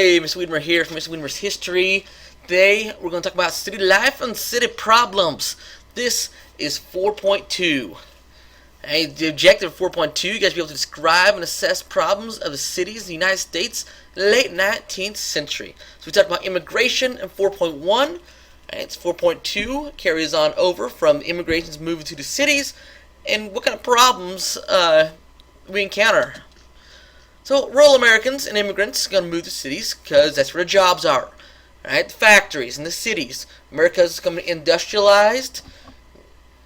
Hey, Mr. Wiedemer here from Mr. Wiedemer's History. Today, we're going to talk about city life and city problems. This is 4.2. Hey, the objective of 4.2, you guys be able to describe and assess problems of the cities in the United States in the late 19th century. So we talked about immigration in 4.1. Right, it's 4.2, carries on over from immigrations moving to the cities, and what kind of problems we encounter. So rural Americans and immigrants are going to move to cities because that's where the jobs are. Right? The factories and the cities. America's becoming industrialized,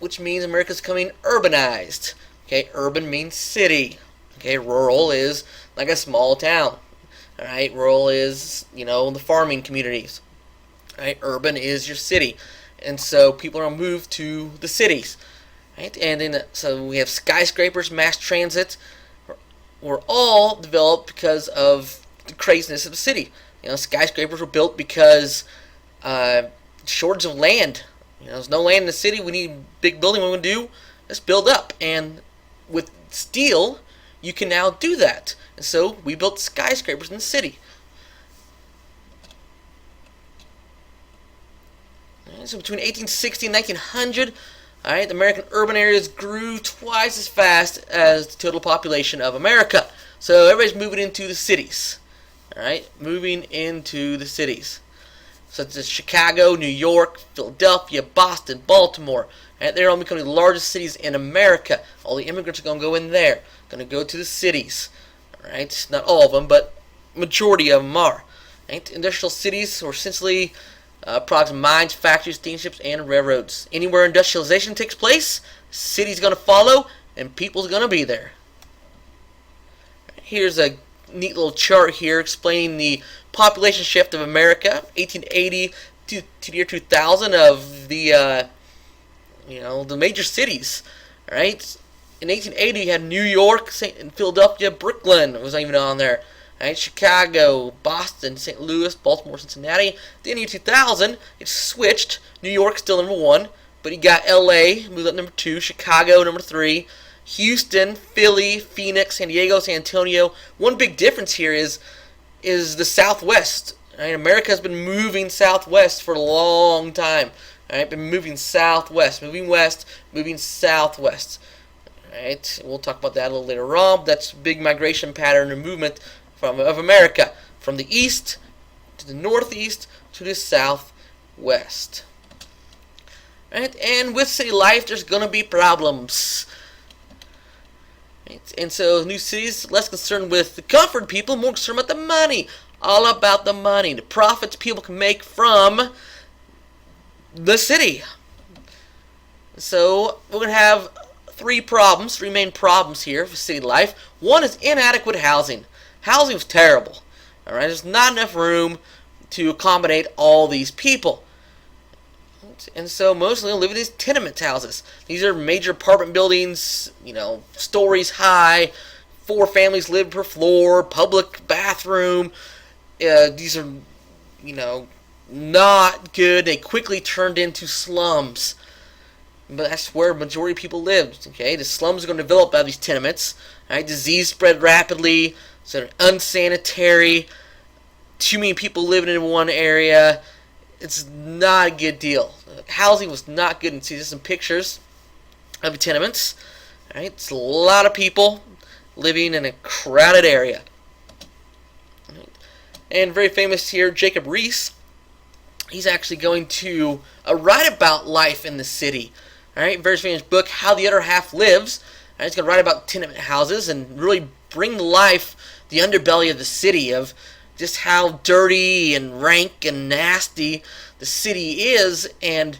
which means America's becoming urbanized. Okay, urban means city. Okay, rural is like a small town. Alright, rural is, the farming communities. Right, urban is your city. And so people are going to move to the cities. Right? And then so we have skyscrapers, mass transit, were all developed because of the craziness of the city. Skyscrapers were built because shortage of land. There's no land in the city. We need a big building. What we're going to do? Let's build up. And with steel, you can now do that. And so we built skyscrapers in the city. And so between 1860 and 1900, the American urban areas grew twice as fast as the total population of America. So everybody's moving into the cities. Moving into the cities. Such as Chicago, New York, Philadelphia, Boston, Baltimore. They're all becoming the largest cities in America. All the immigrants are going to go in there. Going to go to the cities. Not all of them, but majority of them are. Industrial cities were essentially products of mines, factories, steamships, and railroads. Anywhere industrialization takes place, city's going to follow, and people's going to be there. Here's a neat little chart here explaining the population shift of America, 1880 to the year 2000 of the the major cities. In 1880, you had New York, and Philadelphia, Brooklyn was not even on there. Chicago, Boston, St. Louis, Baltimore, Cincinnati. Then in year 2000, it switched. New York still number 1, but you got LA moved up number 2, Chicago number 3, Houston, Philly, Phoenix, San Diego, San Antonio. One big difference here is the Southwest. America has been moving southwest for a long time. Been moving southwest, moving west, moving southwest. We'll talk about that a little later on. But that's a big migration pattern and movement of America, from the east to the northeast to the southwest. And with city life, there's going to be problems. And so new cities, less concerned with the comfort of people, more concerned about the money. All about the money, the profits people can make from the city. So we're going to have three main problems here for city life. One is inadequate housing. Housing was terrible. There's not enough room to accommodate all these people. And so mostly live in these tenement houses. These are major apartment buildings, stories high, 4 families live per floor, public bathroom. These are, not good. They quickly turned into slums. But that's where majority of people lived. The slums are going to develop out of these tenements. Disease spread rapidly. So they're unsanitary. Too many people living in one area. It's not a good deal. Housing was not good. And see, there's some pictures of the tenements. It's a lot of people living in a crowded area. And very famous here, Jacob Riis. He's actually going to write about life in the city. Very famous book, How the Other Half Lives. He's going to write about tenement houses and really bring to life the underbelly of the city, of just how dirty and rank and nasty the city is, and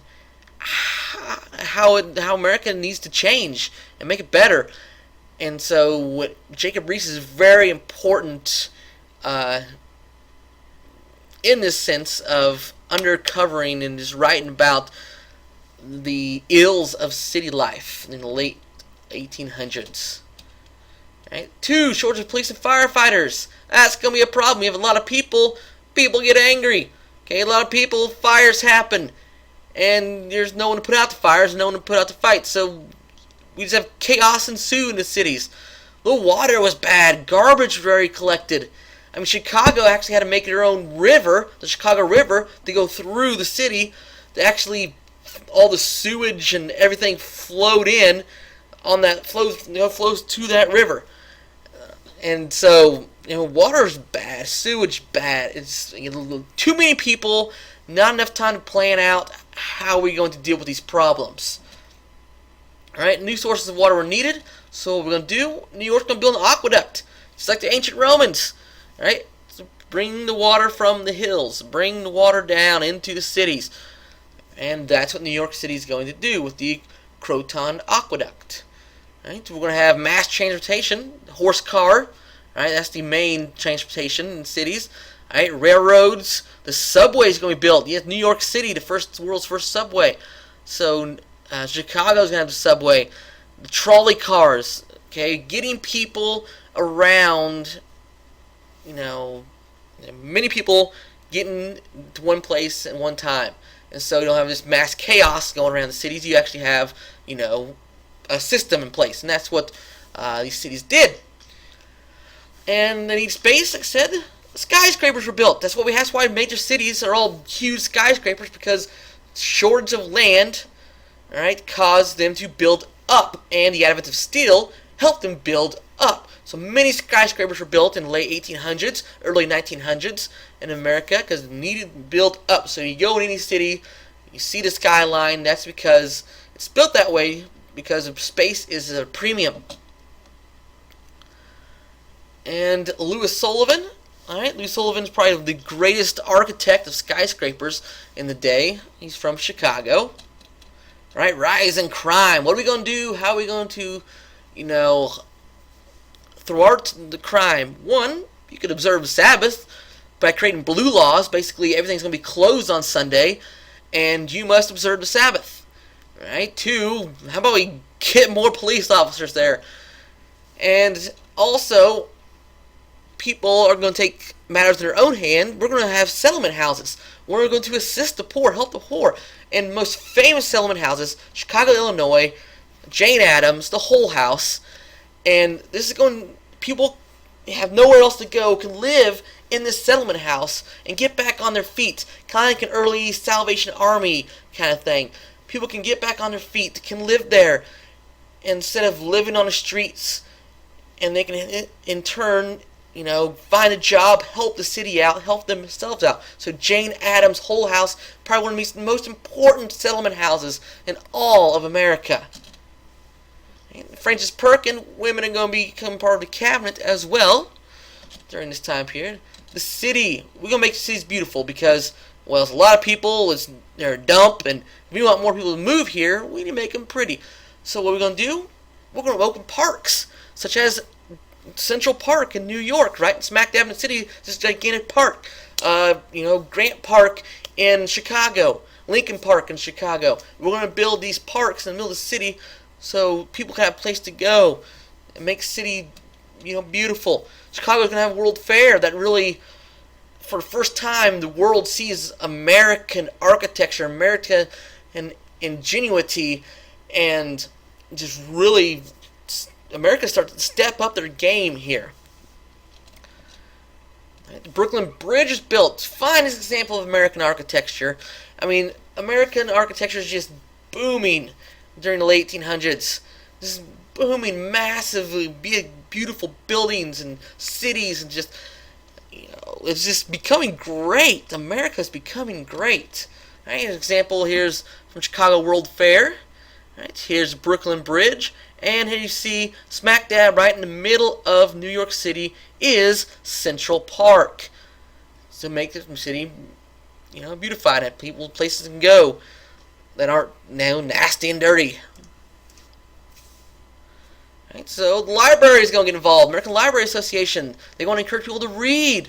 how America needs to change and make it better. And so what Jacob Riis is very important in this sense of undercovering and just writing about the ills of city life in the late 1800s. 2, shortage of police and firefighters. That's going to be a problem. We have a lot of people get angry. A lot of people, fires happen, and there's no one to put out the fires, no one to put out the fights. So we just have chaos ensue in the cities. The water was bad, garbage very collected. I mean, Chicago actually had to make their own river, the Chicago River, to go through the city. To actually, all the sewage and everything flowed in on that flows to that river. And so, water's bad, sewage bad. It's too many people, not enough time to plan out how we're going to deal with these problems. All right, new sources of water were needed. So what we're going to do, New York's going to build an aqueduct, just like the ancient Romans. All right, so bring the water from the hills, bring the water down into the cities. And that's what New York City is going to do with the Croton Aqueduct. Right? So we're going to have mass transportation, horse car. Right? That's the main transportation in cities. Right? Railroads. The subway is going to be built. Yes, New York City, the world's first subway. So Chicago's going to have the subway. The trolley cars. Okay, getting people around. Many people getting to one place at one time. And so you don't have this mass chaos going around the cities. You actually have, a system in place. And that's what these cities did. And they need space, like I said. Skyscrapers were built. That's why major cities are all huge skyscrapers, because shortage of land, right, caused them to build up. And the advent of steel helped them build up. So many skyscrapers were built in the late 1800s, early 1900s in America, because they needed to build up. So you go in any city, you see the skyline. That's because it's built that way, because space is a premium. And Louis Sullivan, alright, Louis Sullivan's probably the greatest architect of skyscrapers in the day. He's from Chicago. Right, rise in crime. What are we going to do? How are we going to, thwart the crime? One, you could observe the Sabbath by creating blue laws. Basically, everything's going to be closed on Sunday, and you must observe the Sabbath. Right? Two, how about we get more police officers there? And also, people are going to take matters in their own hand. We're going to have settlement houses. We're going to assist the poor, help the poor. And most famous settlement houses, Chicago, Illinois, Jane Addams, the Whole House. And this is going, people have nowhere else to go, can live in this settlement house and get back on their feet. Kind of like an early Salvation Army kind of thing. People can get back on their feet, can live there instead of living on the streets. And they can, in turn, find a job, help the city out, help themselves out. So Jane Addams' Whole House, probably one of the most important settlement houses in all of America. And Francis Perkin, women are going to become part of the cabinet as well during this time period. The city, we're going to make the cities beautiful because, well, it's a lot of people, they're a dump, and if we want more people to move here, we need to make them pretty. So what we're going to do, we're going to open parks, such as Central Park in New York, right? Smack dab in the city, this gigantic park. Grant Park in Chicago, Lincoln Park in Chicago. We're going to build these parks in the middle of the city so people can have a place to go and make the city, beautiful. Chicago's going to have a World Fair that really, for the first time, the world sees American architecture, American ingenuity, and just really America starts to step up their game here. The Brooklyn Bridge is built. Finest example of American architecture. I mean, American architecture is just booming during the late 1800s. Just booming massively, big, beautiful buildings and cities, and just, it's just becoming great. America's becoming great. Right? An example here's from Chicago World Fair. Right? Here's Brooklyn Bridge. And here you see, smack dab right in the middle of New York City is Central Park. To make the city, beautified, and places can go that aren't nasty and dirty. Right, so the library is going to get involved. American Library Association, they want to encourage people to read.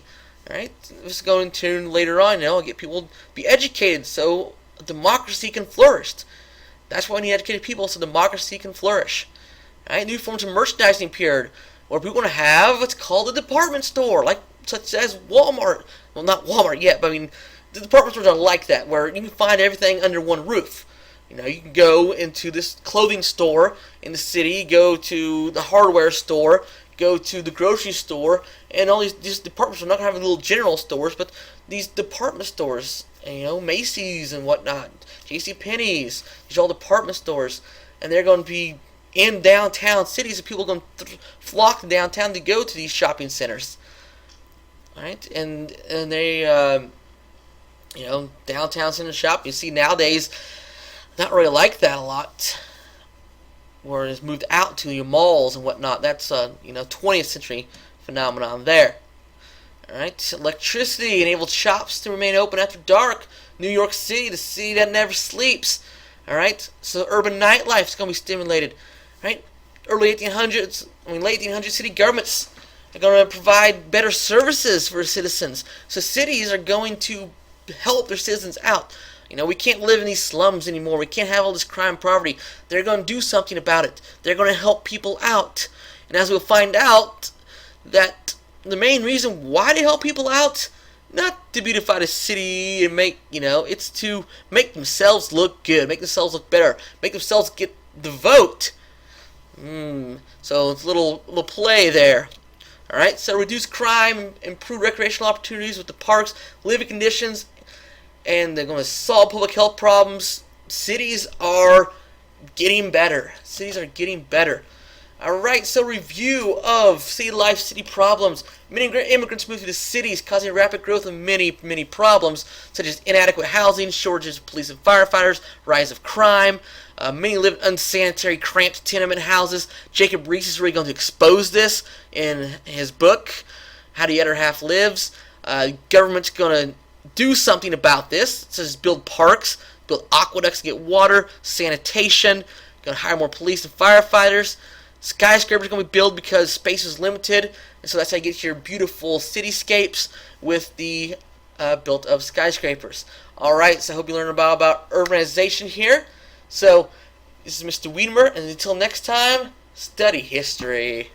Right, this is going to later on, get people to be educated so democracy can flourish. That's why we need educated people so democracy can flourish. Right? New forms of merchandising period, where people want to have what's called a department store, such as Walmart. Well, not Walmart yet, but the department stores are like that, where you can find everything under one roof. You can go into this clothing store in the city, go to the hardware store, go to the grocery store, and all these department stores are not going to have little general stores, but these department stores, Macy's and whatnot, J.C. Penney's, these are all department stores, and they're going to be in downtown cities, and people are going to flock to downtown to go to these shopping centers. Right, and they, downtown center shop. You see nowadays, not really like that a lot. Where it's moved out to your malls and whatnot. That's 20th century phenomenon there. All right, electricity enabled shops to remain open after dark. New York City, the city that never sleeps. All right, so urban nightlife is going to be stimulated. Right, late 1800s, city governments are going to provide better services for citizens. So cities are going to help their citizens out. We can't live in these slums anymore. We can't have all this crime and poverty. They're going to do something about it. They're going to help people out. And as we'll find out, that the main reason why they help people out, not to beautify the city and it's to make themselves look good, make themselves look better, make themselves get the vote. So it's a little play there. Alright, so reduce crime, improve recreational opportunities with the parks, living conditions, and they're going to solve public health problems. Cities are getting better. Cities are getting better. Alright, so review of city life, city problems. Many immigrants move to the cities, causing rapid growth of many problems, such as inadequate housing, shortages of police and firefighters, rise of crime. Many live in unsanitary, cramped tenement houses. Jacob Riis is really going to expose this in his book, How the Other Half Lives. Government's going to do something about this, such as build parks, build aqueducts to get water, sanitation, going to hire more police and firefighters. Skyscrapers are going to be built because space is limited, and so that's how you get your beautiful cityscapes with the built of skyscrapers. Alright, so I hope you learned about urbanization here. So, this is Mr. Wiedemer, and until next time, study history.